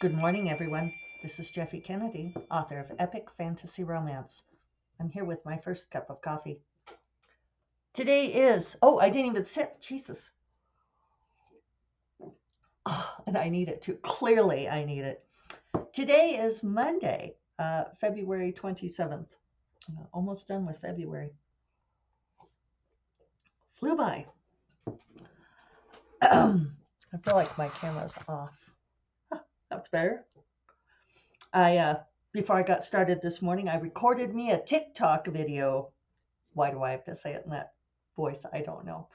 Good morning, everyone. This is Jeffe Kennedy, author of Epic Fantasy Romance. I'm here with my first cup of coffee. Today is, I didn't even sip, Jesus. Oh, and I need it too. Clearly, I need it. Today is Monday, February 27th. I'm almost done with February. Flew by. I feel like my camera's off. That's better. Before I got started this morning, I recorded me a TikTok video. Why do I have to say it in that voice? I don't know.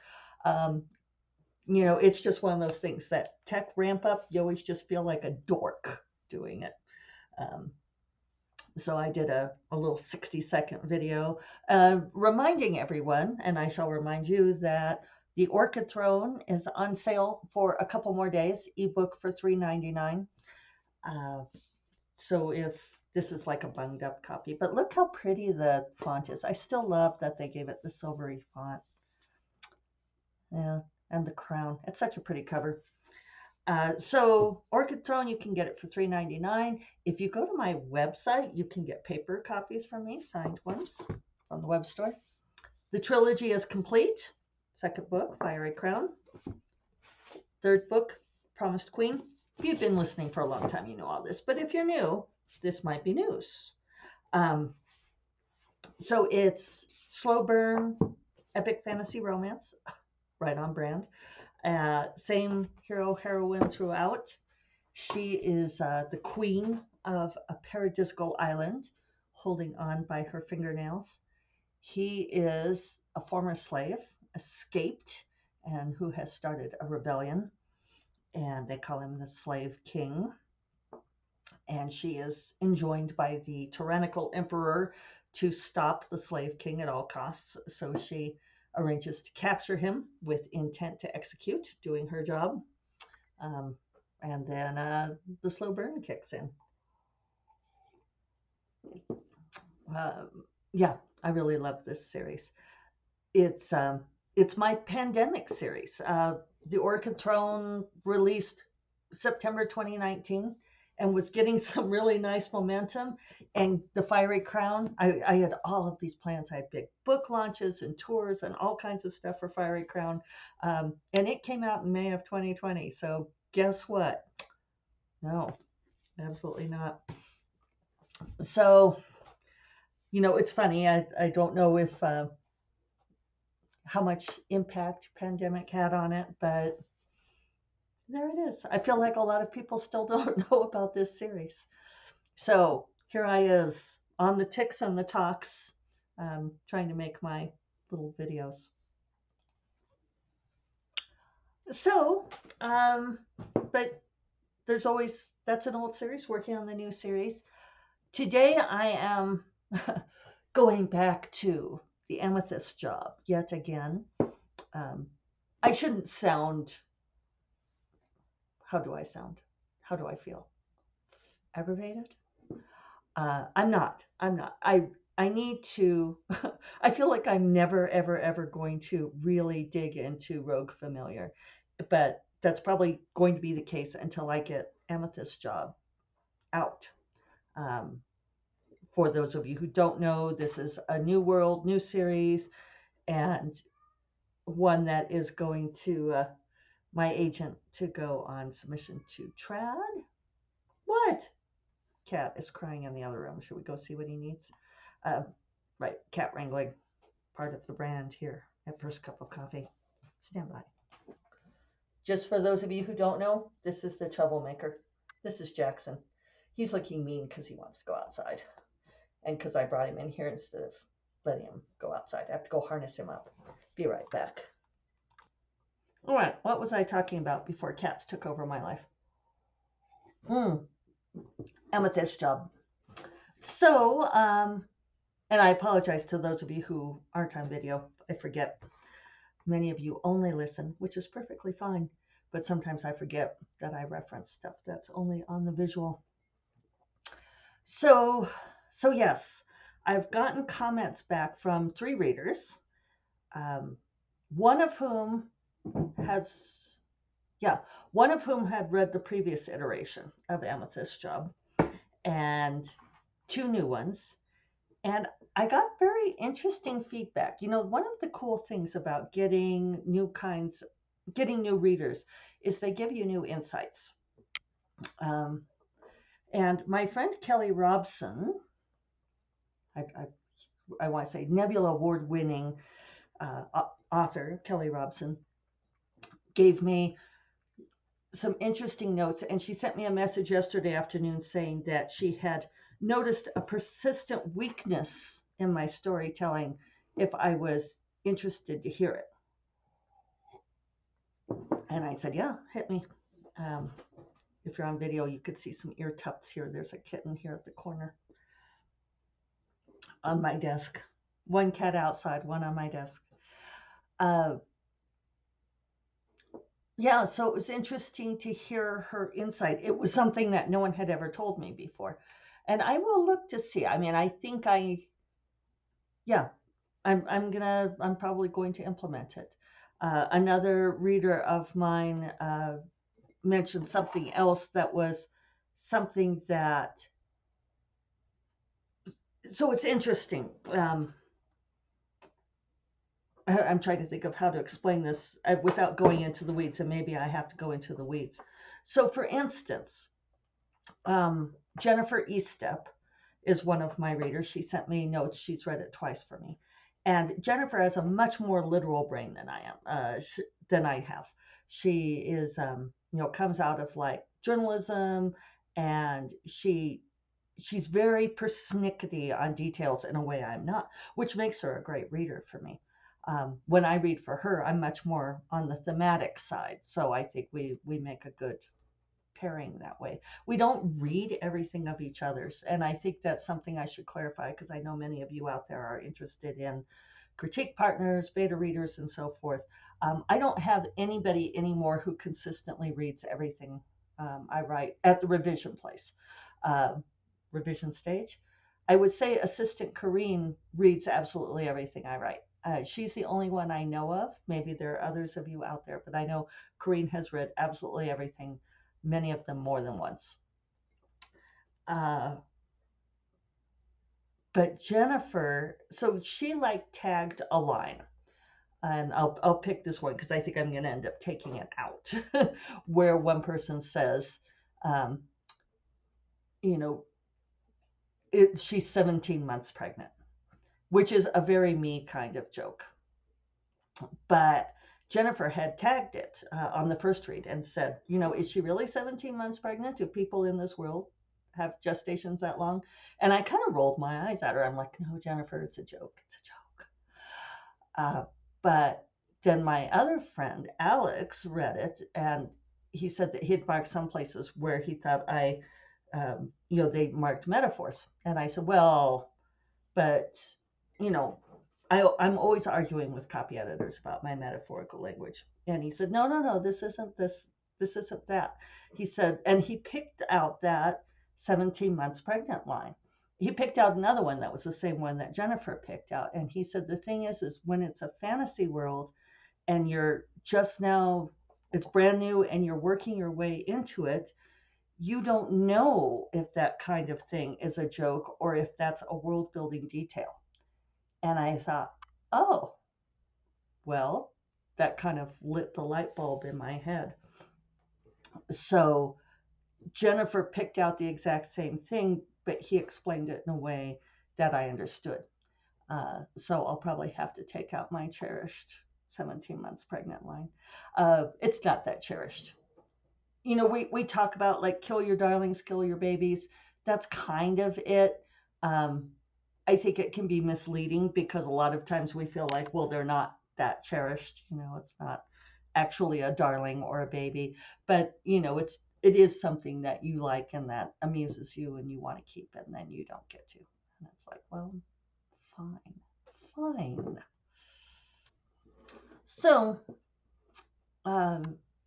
It's just one of those things that tech ramp up, you always just feel like a dork doing it. So I did a little 60-second video reminding everyone, and I shall remind you, that the Orchid Throne is on sale for a couple more days, ebook for $3.99. So if this is like a bunged up copy, but look how pretty the font is. I still love that they gave it the silvery font. Yeah, and the crown. It's such a pretty cover. So Orchid Throne, you can get it for $3.99. If you go to my website, you can get paper copies from me, signed ones from the web store. The trilogy is complete. Second book, Fiery Crown. Third book, Promised Queen. If you've been listening for a long time, you know all this. But if you're new, this might be news. So it's slow burn, epic fantasy romance, right on brand. Same hero, heroine throughout. She is the queen of a paradisical island, holding on by her fingernails. He is a former slave, escaped, and who has started a rebellion. And they call him the Slave King. And she is enjoined by the tyrannical emperor to stop the Slave King at all costs. So she arranges to capture him with intent to execute, doing her job. And then the slow burn kicks in. Yeah, I really love this series. It's my pandemic series. The Orchid Throne released September 2019 and was getting some really nice momentum. And the Fiery Crown, I had all of these plans. I had big book launches and tours and all kinds of stuff for Fiery Crown. And it came out in May of 2020. So guess what? No, absolutely not. So, it's funny. I don't know if how much impact pandemic had on it, but there it is. I feel like a lot of people still don't know about this series. So here I is on the ticks and the talks, trying to make my little videos. So, but there's always, that's an old series, working on the new series. Today I am going back to the amethyst job yet again. I shouldn't sound, how do I sound? How do I feel? Aggravated? I'm not. I need to, I feel like I'm never, ever, ever going to really dig into Rogue Familiar, but that's probably going to be the case until I get Amethyst Job out. For those of you who don't know, this is a new world, new series, and one that is going to my agent to go on submission to Trad. What? Cat is crying in the other room. Should we go see what he needs? Right, cat wrangling, part of the brand here at First Cup of Coffee. Stand by. Just for those of you who don't know, this is the troublemaker. This is Jackson. He's looking mean because he wants to go outside, and because I brought him in here instead of letting him go outside. I have to go harness him up. Be right back. All right, what was I talking about before cats took over my life? Amethyst Job. So, and I apologize to those of you who aren't on video. I forget. Many of you only listen, which is perfectly fine. But sometimes I forget that I reference stuff that's only on the visual. So yes, I've gotten comments back from 3 readers, one of whom has Yeah, one of whom had read the previous iteration of Amethyst Job, and two new ones. And I got very interesting feedback. One of the cool things about getting new readers is they give you new insights. Um, and my friend Kelly Robson, I, I, I want to say Nebula Award winning author Kelly Robson, gave me some interesting notes. And she sent me a message yesterday afternoon saying that she had noticed a persistent weakness in my storytelling if I was interested to hear it. And I said, yeah, hit me. Um, if you're on video, you could see some ear tufts here. There's a kitten here at the corner on my desk. One cat outside, one on my desk. Uh, yeah, so it was interesting to hear her insight. It was something that no one had ever told me before. And I will look to see. I mean, yeah, I'm probably going to implement it. Another reader of mine mentioned something else that was something that, so it's interesting. I'm trying to think of how to explain this without going into the weeds, and maybe I have to go into the weeds. So, for instance, Jennifer Eastep is one of my readers. She sent me notes. She's read it twice for me. And Jennifer has a much more literal brain than I am, than I have. She is, comes out of like journalism, and she's very persnickety on details in a way I'm not, which makes her a great reader for me. When I read for her, I'm much more on the thematic side. So I think we make a good pairing that way. We don't read everything of each other's. And I think that's something I should clarify because I know many of you out there are interested in critique partners, beta readers, and so forth. I don't have anybody anymore who consistently reads everything I write at the revision place, uh, revision stage. I would say Assistant Corrine reads absolutely everything I write. She's the only one I know of. Maybe there are others of you out there, but I know Corrine has read absolutely everything, many of them more than once. Uh, but Jennifer, so she like tagged a line, and I'll pick this one because I think I'm going to end up taking it out, where one person says, um, you know, she's 17 months pregnant, which is a very me kind of joke. But Jennifer had tagged it on the first read and said, is she really 17 months pregnant? Do people in this world have gestations that long? And I kind of rolled my eyes at her. I'm like, no, Jennifer, it's a joke. It's a joke. But then my other friend, Alex, read it, and he said that he'd marked some places where he thought they marked metaphors. And I said, well, but, you know, I'm always arguing with copy editors about my metaphorical language. And he said, no, no, no, this isn't this. This isn't that. He said, and he picked out that 17 months pregnant line. He picked out another one that was the same one that Jennifer picked out. And he said, the thing is when it's a fantasy world and you're just now, it's brand new and you're working your way into it, you don't know if that kind of thing is a joke or if that's a world building detail. And I thought, oh, well, that kind of lit the light bulb in my head. So Jennifer picked out the exact same thing, but he explained it in a way that I understood. So I'll probably have to take out my cherished 17 months pregnant line. It's not that cherished. We talk about like kill your darlings, kill your babies. That's kind of it. Um, I think it can be misleading because a lot of times we feel like, well, they're not that cherished. It's not actually a darling or a baby, but it is something that you like and that amuses you and you want to keep it, and then you don't get to. And it's like, well, fine, fine. So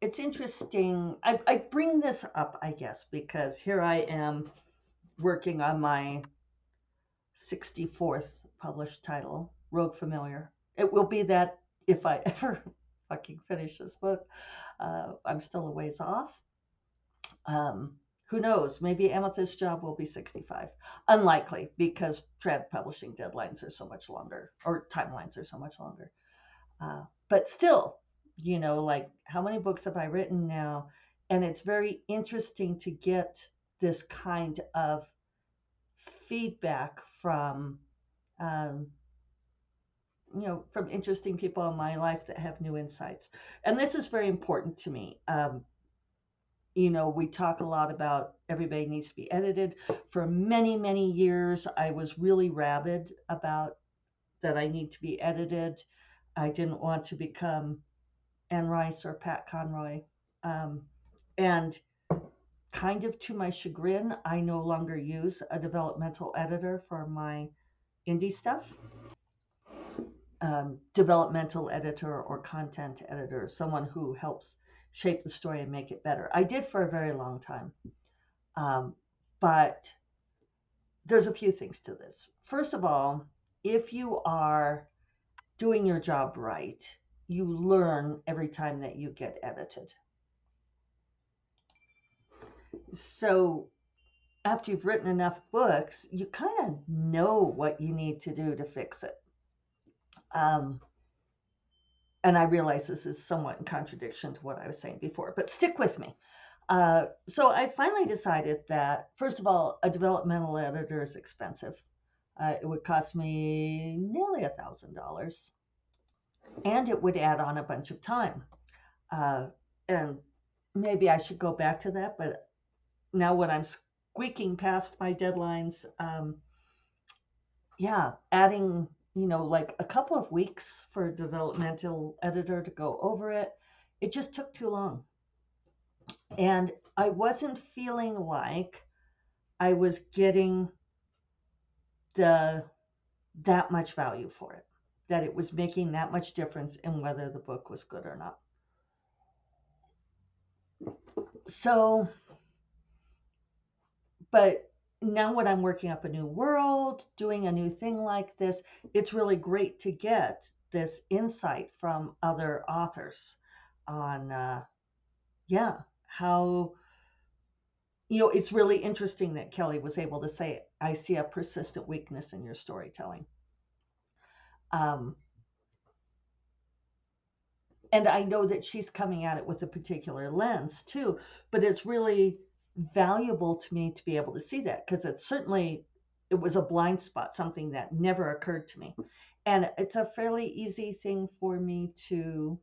it's interesting. I bring this up, I guess, because here I am working on my 64th published title, Rogue Familiar. It will be that if I ever fucking finish this book. I'm still a ways off. Um, who knows? Maybe Amethyst's job will be 65. Unlikely, because trad publishing deadlines are so much longer, or timelines are so much longer. But still, like how many books have I written now? And it's very interesting to get this kind of feedback um, from interesting people in my life that have new insights. And this is very important to me. We talk a lot about everybody needs to be edited. For many, many years, I was really rabid about that I need to be edited. I didn't want to become Anne Rice or Pat Conroy. And kind of to my chagrin, I no longer use a developmental editor for my indie stuff. Developmental editor or content editor, someone who helps shape the story and make it better. I did for a very long time. But there's a few things to this. First of all, if you are doing your job right, you learn every time that you get edited. So after you've written enough books, you kind of know what you need to do to fix it. And I realize this is somewhat in contradiction to what I was saying before, but stick with me. So I finally decided that, first of all, a developmental editor is expensive. It would cost me nearly $1,000, and it would add on a bunch of time. And maybe I should go back to that, but now when I'm squeaking past my deadlines, adding like a couple of weeks for a developmental editor to go over it, it just took too long. And I wasn't feeling like I was getting that much value for it, that it was making that much difference in whether the book was good or not. So, but now when I'm working up a new world, doing a new thing like this, it's really great to get this insight from other authors on, how, it's really interesting that Kelly was able to say, I see a persistent weakness in your storytelling. And I know that she's coming at it with a particular lens too, but it's really valuable to me to be able to see that, because it was a blind spot, something that never occurred to me. And it's a fairly easy thing for me to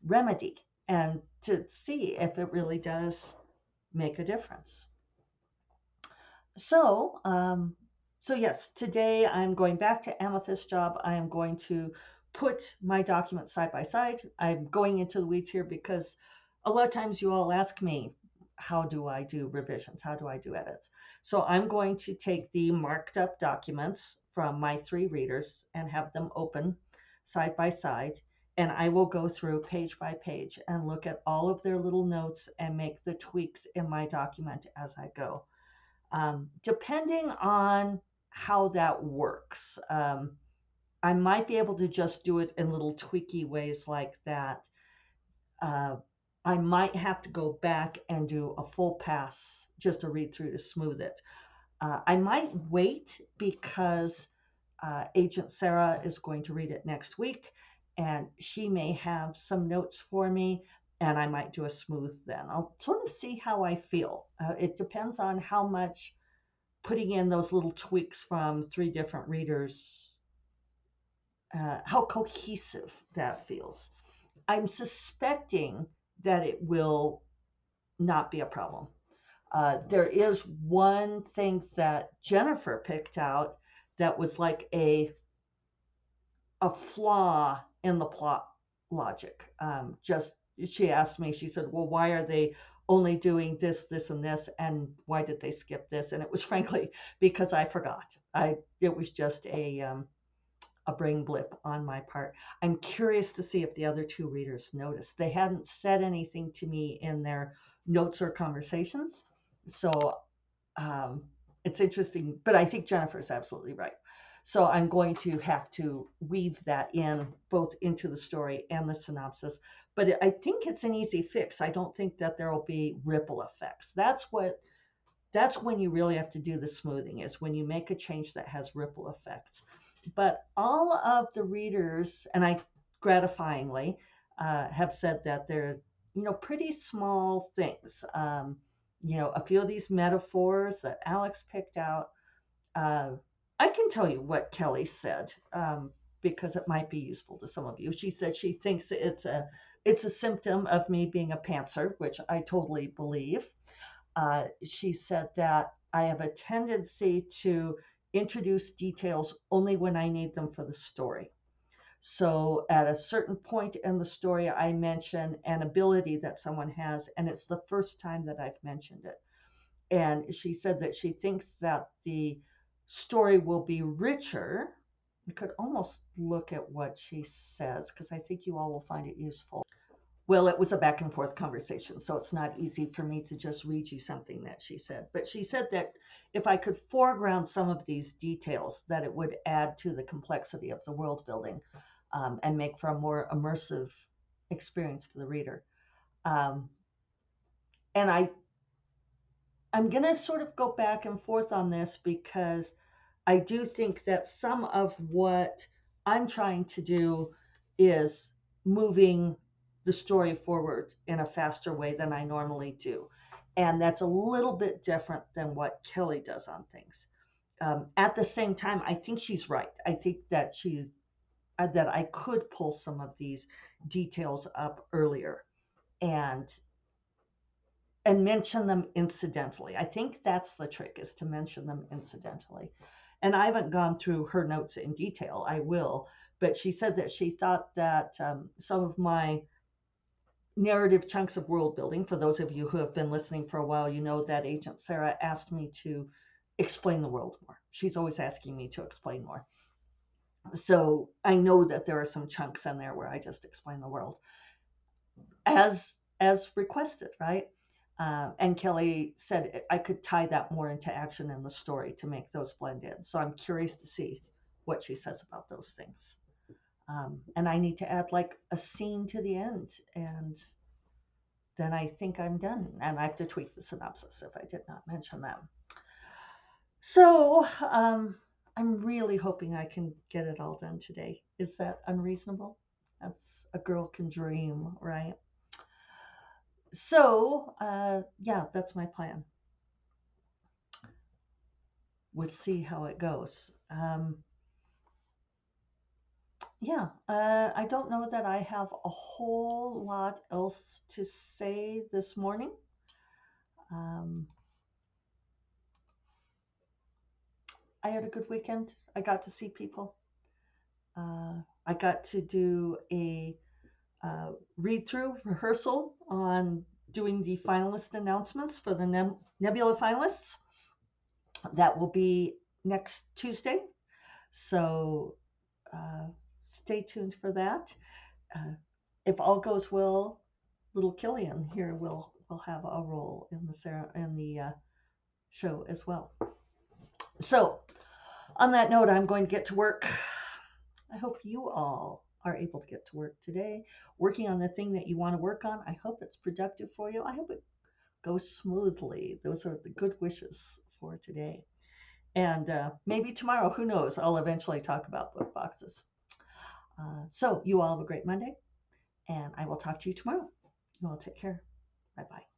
remedy and to see if it really does make a difference. So, yes, today I'm going back to Amethyst's job. I am going to put my documents side by side. I'm going into the weeds here because a lot of times you all ask me, how do I do revisions? How do I do edits? So I'm going to take the marked up documents from my 3 readers and have them open side by side. And I will go through page by page and look at all of their little notes and make the tweaks in my document as I go. Depending on how that works, I might be able to just do it in little tweaky ways like that. I might have to go back and do a full pass just to read through to smooth it. I might wait because Agent Sarah is going to read it next week, and she may have some notes for me, and I might do a smooth then. I'll sort of see how I feel. It depends on how much putting in those little tweaks from 3 different readers, how cohesive that feels. I'm suspecting that it will not be a problem. There is one thing that Jennifer picked out that was like a flaw in the plot logic. She asked me, she said, well, why are they only doing this, this, and this, and why did they skip this? And it was frankly because I forgot. It was just a brain blip on my part. I'm curious to see if the other 2 readers noticed. They hadn't said anything to me in their notes or conversations, so it's interesting. But I think Jennifer's absolutely right. So I'm going to have to weave that in both into the story and the synopsis. But I think it's an easy fix. I don't think that there will be ripple effects. That's when you really have to do the smoothing, is when you make a change that has ripple effects. But all of the readers, and I gratifyingly have said that they're, pretty small things. A few of these metaphors that Alex picked out. Uh, I can tell you what Kelly said, because it might be useful to some of you. She said she thinks it's a symptom of me being a pantser, which I totally believe. She said that I have a tendency to introduce details only when I need them for the story. So at a certain point in the story, I mention an ability that someone has, and it's the first time that I've mentioned it. And she said that she thinks that the story will be richer. You could almost look at what she says, because I think you all will find it useful. Well, it was a back and forth conversation, so it's not easy for me to just read you something that she said. But she said that if I could foreground some of these details, that it would add to the complexity of the world building, and make for a more immersive experience for the reader. Um, and I'm going to sort of go back and forth on this, because I do think that some of what I'm trying to do is moving the story forward in a faster way than I normally do. And that's a little bit different than what Kelly does on things. At the same time, I think she's right. I think that that I could pull some of these details up earlier and mention them incidentally. I think that's the trick, is to mention them incidentally. And I haven't gone through her notes in detail. I will, but she said that she thought that some of my narrative chunks of world building, for those of you who have been listening for a while, you know that Agent Sarah asked me to explain the world more. She's always asking me to explain more. So I know that there are some chunks in there where I just explain the world as requested, right? And Kelly said I could tie that more into action in the story to make those blend in. So I'm curious to see what she says about those things. And I need to add like a scene to the end, and then I think I'm done. And I have to tweak the synopsis if I did not mention that. So I'm really hoping I can get it all done today. Is that unreasonable? That's a girl can dream, right? So, yeah, that's my plan. We'll see how it goes. Yeah, I don't know that I have a whole lot else to say this morning. Um, I had a good weekend. I got to see people. I got to do a read through rehearsal on doing the finalist announcements for the Nebula finalists. That will be next Tuesday. So stay tuned for that. Uh, if all goes well, little Killian here will have a role in the show as well. So on that note, I'm going to get to work. I hope you all are able to get to work today, working on the thing that you want to work on. I hope it's productive for you. I hope it goes smoothly. Those are the good wishes for today. And maybe tomorrow, who knows, I'll eventually talk about book boxes. So you all have a great Monday, and I will talk to you tomorrow. You all take care. Bye-bye.